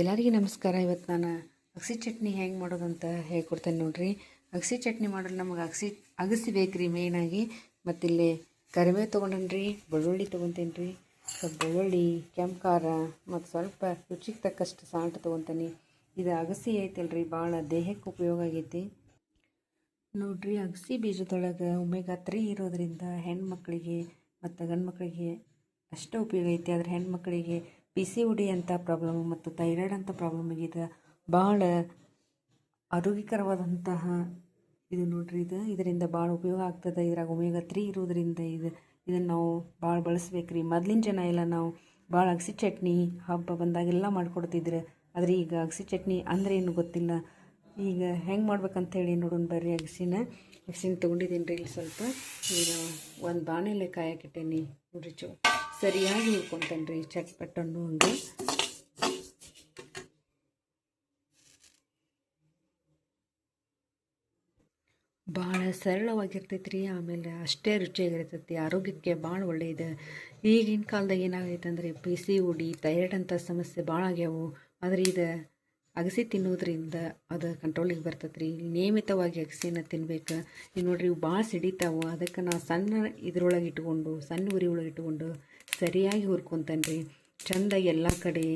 ಎಲ್ಲರಿಗೂ ನಮಸ್ಕಾರ. ಇವತ್ತು ನಾನು ಅಗಸಿ ಚಟ್ನಿ ಹೆಂಗೆ ಮಾಡೋದಂತ ಹೇಳ್ಕೊಡ್ತೇನೆ ನೋಡ್ರಿ. ಅಗಸಿ ಚಟ್ನಿ ಮಾಡೋದು ನಮಗೆ ಅಗಸಿ ಬೇಕ್ರಿ ಮೇಯ್ನಾಗಿ. ಮತ್ತು ಇಲ್ಲಿ ಕರಿಬೇವು ತೊಗೊಂಡೇನ್ರಿ, ಬೆಳ್ಳುಳ್ಳಿ ತೊಗೊತೇನೆ ರೀ, ಸ್ವಲ್ಪ ಬೆಳ್ಳುಳ್ಳಿ, ಕೆಂಪು ಖಾರ ಮತ್ತು ಸ್ವಲ್ಪ ರುಚಿಗೆ ತಕ್ಕಷ್ಟು ಸಾಲ್ಟ್ ತೊಗೊತೀನಿ. ಇದು ಅಗಸಿ ಐತಲ್ರಿ ಭಾಳ ದೇಹಕ್ಕೆ ಉಪಯೋಗ ಆಗೈತಿ ನೋಡ್ರಿ. ಅಗಸಿ ಬೀಜದೊಳಗೆ ಒಮೆಗಾ 3 ಇರೋದ್ರಿಂದ ಹೆಣ್ಮಕ್ಳಿಗೆ ಮತ್ತು ಗಂಡು ಮಕ್ಕಳಿಗೆ ಅಷ್ಟೇ ಉಪಯೋಗ ಐತಿ. ಆದರೆ ಹೆಣ್ಮಕ್ಳಿಗೆ PCOD ಅಂತ ಪ್ರಾಬ್ಲಮ್ ಮತ್ತು ಥೈರಾಯ್ಡ್ ಅಂತ ಪ್ರಾಬ್ಲಮಿಗೆ ಇದು ಭಾಳ ಆರೋಗ್ಯಕರವಾದಂತಹ ಇದು ನೋಡ್ರಿ. ಇದರಿಂದ ಭಾಳ ಉಪಯೋಗ ಆಗ್ತದೆ. ಇದ್ರಾಗ ಒಮೆಗಾ 3 ಇರೋದ್ರಿಂದ ಇದನ್ನು ನಾವು ಭಾಳ ಬಳಸ್ಬೇಕ್ರಿ. ಮೊದಲಿನ ಜನ ಎಲ್ಲ ನಾವು ಭಾಳ ಅಗಸಿ ಚಟ್ನಿ ಹಬ್ಬ ಬಂದಾಗೆಲ್ಲ ಮಾಡಿಕೊಡ್ತಿದ್ರು. ಆದರೆ ಈಗ ಅಗಸಿ ಚಟ್ನಿ ಅಂದರೆ ಏನು ಗೊತ್ತಿಲ್ಲ. ಈಗ ಹೆಂಗೆ ಮಾಡ್ಬೇಕಂತೇಳಿ ನೋಡೋಣ ಬರ್ರಿ. ಅಗಸಿನ ತೊಗೊಂಡಿದ್ದೀನಿ ರೀ. ಇಲ್ಲಿ ಸ್ವಲ್ಪ ಈಗ ಒಂದು ಬಾಣಲೆ ಕಾಯಕ್ಕಿಟ್ಟೇನಿ ನೋಡ್ರಿ. ಸರಿಯಾಗಿ ಹುರ್ಕೊತೇನೆ ರೀ, ಚಟ್ಪಟ್ಟನ್ನು ಹಂಗೆ. ಭಾಳ ಸರಳವಾಗಿರ್ತೈತೆ ರೀ, ಆಮೇಲೆ ಅಷ್ಟೇ ರುಚಿಯಾಗಿರ್ತೈತಿ, ಆರೋಗ್ಯಕ್ಕೆ ಭಾಳ ಒಳ್ಳೆಯದು. ಈಗಿನ ಕಾಲದಾಗ ಏನಾಗೈತೆ ಅಂದರೆ PCOD ಥೈರಾಯ್ಡ್ ಅಂತ ಸಮಸ್ಯೆ ಭಾಳ ಆಗ್ಯಾವು. ಆದರೆ ಇದು ಅಗಸಿ ತಿನ್ನೋದ್ರಿಂದ ಅದು ಕಂಟ್ರೋಲಿಗೆ ಬರ್ತೈತೆ ರೀ. ನಿಯಮಿತವಾಗಿ ಅಗಸಿನ ತಿನ್ಬೇಕು. ಈಗ ನೋಡ್ರಿ, ಇವು ಭಾಳ ಸಿಡಿತಾವೆ. ಅದಕ್ಕೆ ನಾ ಸಣ್ಣ ಇದ್ರೊಳಗೆ ಇಟ್ಕೊಂಡು, ಸಣ್ಣ ಉರಿ ಒಳಗೆ ಇಟ್ಕೊಂಡು ಸರಿಯಾಗಿ ಹುರ್ಕೊತೇನೆ ರೀ. ಚೆಂದಾಗಿ ಎಲ್ಲ ಕಡೆ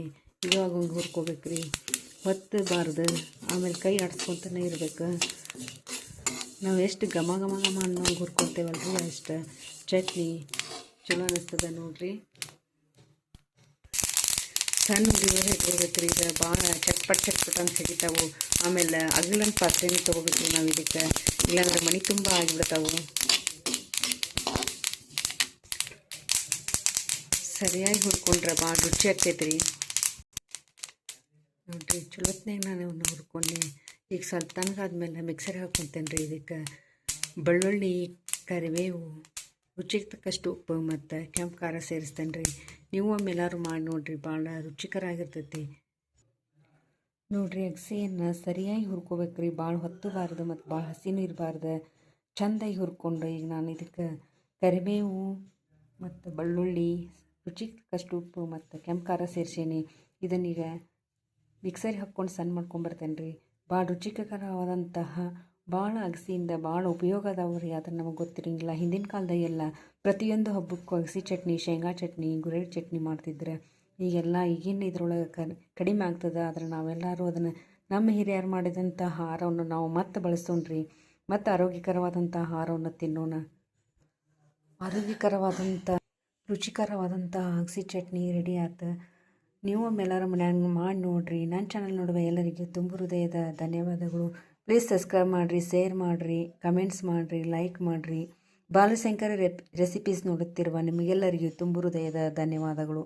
ಇವಾಗ ಹಂಗೆ ಹುರ್ಕೋಬೇಕು ರೀ, ಹೊತ್ತಬಾರ್ದು. ಆಮೇಲೆ ಕೈ ಆಡಿಸ್ಕೊತಾನೆ ಇರ್ಬೇಕು. ನಾವು ಎಷ್ಟು ಘಮ ಅನ್ನೋಂಗೆ ಹುರ್ಕೊತೇವಲ್ರಿ, ಅಷ್ಟು ಚಟ್ನಿ ಚಲೋ ಅನ್ನಿಸ್ತದೆ ನೋಡ್ರಿ. ಸಣ್ಣ ಉರಿಯೊಳಗೆ ಇಟ್ಕೋಬೇಕು ರೀ. ಇದು ಭಾಳ ಚಟ್ಪಟ್ ಅಂತ ಸಿಗಿತಾವು. ಆಮೇಲೆ ಅಗಲನ್ ಪಾತ್ರೆನೇ ತೊಗೋಬೇಕು ನಾವು ಇದಕ್ಕೆ, ಇಲ್ಲಾಂದ್ರೆ ಮನೆ ತುಂಬ ಆಗಿಬಿಡ್ತಾವು. ಸರಿಯಾಗಿ ಹುರ್ಕೊಂಡ್ರೆ ಭಾಳ ರುಚಿ ಆಗ್ತೈತೆ ರೀ ನೋಡ್ರಿ. ಚಲೋತ್ನಾಗ ನಾನು ಹುರ್ಕೊಂಡು ಈಗ ಸ್ವಲ್ಪ ತನಗಾದ್ಮೇಲೆ ಮಿಕ್ಸರ್ ಹಾಕ್ಕೊತೇನೆ ರೀ. ಇದಕ್ಕೆ ಬೆಳ್ಳುಳ್ಳಿ, ಕರಿಬೇವು, ರುಚಿಗೆ ತಕ್ಕಷ್ಟು ಉಪ್ಪು ಮತ್ತು ಕೆಂಪು ಖಾರ ಸೇರಿಸ್ತೇನೆ ರೀ. ನೀವು ಒಮ್ಮೆ ಎಲ್ಲರೂ ಮಾಡಿ ನೋಡಿರಿ, ಭಾಳ ರುಚಿಕರ ಆಗಿರ್ತೈತಿ ನೋಡ್ರಿ. ಅಗಸಿಯನ್ನು ಸರಿಯಾಗಿ ಹುರ್ಕೋಬೇಕು ರೀ, ಭಾಳ ಹೊತ್ತಬಾರ್ದು ಮತ್ತು ಭಾಳ ಹಸಿನೂ ಇರಬಾರ್ದು. ಚೆಂದಾಗಿ ಹುರ್ಕೊಂಡು ಈಗ ನಾನು ಇದಕ್ಕೆ ಕರಿಬೇವು ಮತ್ತು ಬೆಳ್ಳುಳ್ಳಿ, ರುಚಿಗೆ ತಕ್ಕಷ್ಟು ಉಪ್ಪು ಮತ್ತು ಕೆಂಪು ಖಾರ ಸೇರಿಸೀನಿ. ಇದನ್ನೀಗ ಮಿಕ್ಸರಿಗೆ ಹಾಕ್ಕೊಂಡು ಸಣ್ಣ ಮಾಡ್ಕೊಂಬರ್ತೇನೆ ರೀ. ಭಾಳ ರುಚಿಕರವಾದಂತಹ ಭಾಳ ಅಗಸಿಯಿಂದ ಭಾಳ ಉಪಯೋಗ ಅದಾವೆ ರೀ. ಅದನ್ನು ನಮಗೆ ಗೊತ್ತಿರೋಂಗಿಲ್ಲ. ಹಿಂದಿನ ಕಾಲದಾಗೆಲ್ಲ ಪ್ರತಿಯೊಂದು ಹಬ್ಬಕ್ಕೂ ಅಗಸಿ ಚಟ್ನಿ, ಶೇಂಗಾ ಚಟ್ನಿ, ಗುರೆಳ್ಳು ಚಟ್ನಿ ಮಾಡ್ತಿದ್ರು. ಈಗೆಲ್ಲ ಈಗಿನ ಇದ್ರೊಳಗೆ ಕಡಿಮೆ ಆಗ್ತದೆ. ಆದರೆ ನಾವೆಲ್ಲರೂ ಅದನ್ನು ನಮ್ಮ ಹಿರಿಯರು ಮಾಡಿದಂಥ ಆಹಾರವನ್ನು ನಾವು ಮತ್ತೆ ಬಳಸೋಣ್ರಿ, ಮತ್ತು ಆರೋಗ್ಯಕರವಾದಂಥ ಆಹಾರವನ್ನು ತಿನ್ನೋಣ. ಆರೋಗ್ಯಕರವಾದಂಥ ರುಚಿಕರವಾದಂಥ ಅಗಸಿ ಚಟ್ನಿ ರೆಡಿ ಆಯ್ತು. ನೀವು ಒಮ್ಮೆಲ್ಲರ ಮನ್ಯಾಗ ಮಾಡಿ ನೋಡಿರಿ. ನನ್ನ ಚಾನಲ್ ನೋಡುವ ಎಲ್ಲರಿಗೂ ತುಂಬ ಹೃದಯದ ಧನ್ಯವಾದಗಳು. ಪ್ಲೀಸ್ ಸಬ್ಸ್ಕ್ರೈಬ್ ಮಾಡಿರಿ, ಶೇರ್ ಮಾಡಿರಿ, ಕಮೆಂಟ್ಸ್ ಮಾಡಿರಿ, ಲೈಕ್ ಮಾಡಿರಿ. ಬಾಲಶಂಕರ ರೆಸಿಪೀಸ್ ನೋಡುತ್ತಿರುವ ನಿಮಗೆಲ್ಲರಿಗೂ ತುಂಬ ಹೃದಯದ ಧನ್ಯವಾದಗಳು.